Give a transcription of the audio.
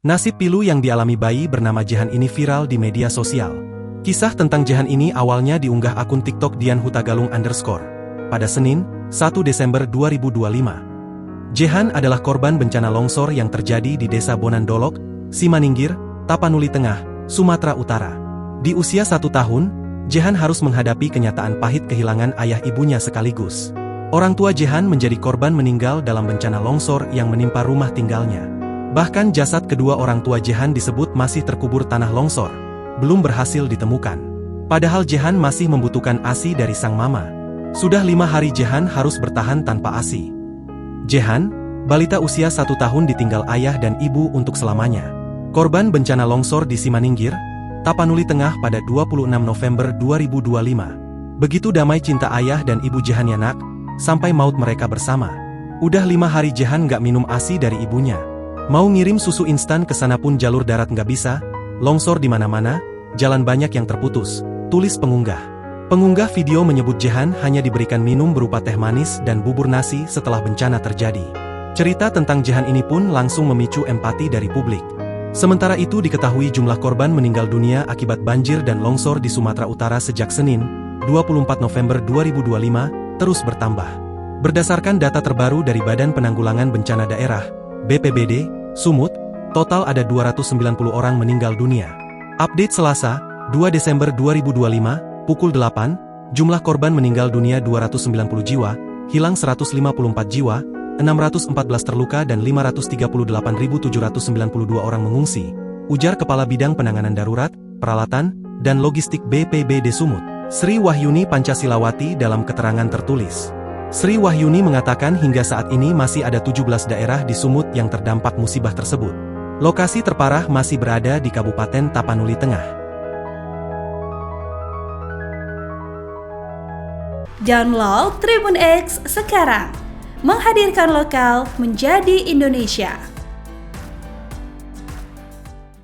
Nasib pilu yang dialami bayi bernama Jehan ini viral di media sosial. Kisah tentang Jehan ini awalnya diunggah akun TikTok Dian Hutagalung _ pada Senin, 1 Desember 2025. Jehan adalah korban bencana longsor yang terjadi di Desa Bonandolok, Simaninggir, Tapanuli Tengah, Sumatera Utara. Di usia 1 tahun, Jehan harus menghadapi kenyataan pahit kehilangan ayah ibunya sekaligus. Orang tua Jehan menjadi korban meninggal dalam bencana longsor yang menimpa rumah tinggalnya. Bahkan jasad kedua orang tua Jehan disebut masih terkubur tanah longsor, belum berhasil ditemukan. Padahal Jehan masih membutuhkan ASI dari sang mama. Sudah 5 hari Jehan harus bertahan tanpa ASI. Jehan, balita usia 1 tahun ditinggal ayah dan ibu untuk selamanya. Korban bencana longsor di Simaninggir, Tapanuli Tengah pada 26 November 2025. Begitu damai cinta ayah dan ibu Jehan ya nak, sampai maut mereka bersama. Udah 5 hari Jehan nggak minum ASI dari ibunya. Mau ngirim susu instan ke sana pun jalur darat nggak bisa, longsor di mana-mana, jalan banyak yang terputus, tulis pengunggah. Pengunggah video menyebut Jehan hanya diberikan minum berupa teh manis dan bubur nasi setelah bencana terjadi. Cerita tentang Jehan ini pun langsung memicu empati dari publik. Sementara itu diketahui jumlah korban meninggal dunia akibat banjir dan longsor di Sumatera Utara sejak Senin, 24 November 2025, terus bertambah. Berdasarkan data terbaru dari Badan Penanggulangan Bencana Daerah, BPBD, Sumut, total ada 290 orang meninggal dunia. Update Selasa, 2 Desember 2025, pukul 8, jumlah korban meninggal dunia 290 jiwa, hilang 154 jiwa, 614 terluka dan 538.792 orang mengungsi, ujar Kepala Bidang Penanganan Darurat, Peralatan, dan Logistik BPBD Sumut, Sri Wahyuni Pancasilawati dalam keterangan tertulis. Sri Wahyuni mengatakan hingga saat ini masih ada 17 daerah di Sumut yang terdampak musibah tersebut. Lokasi terparah masih berada di Kabupaten Tapanuli Tengah. Download Tribun X sekarang, menghadirkan lokal menjadi Indonesia.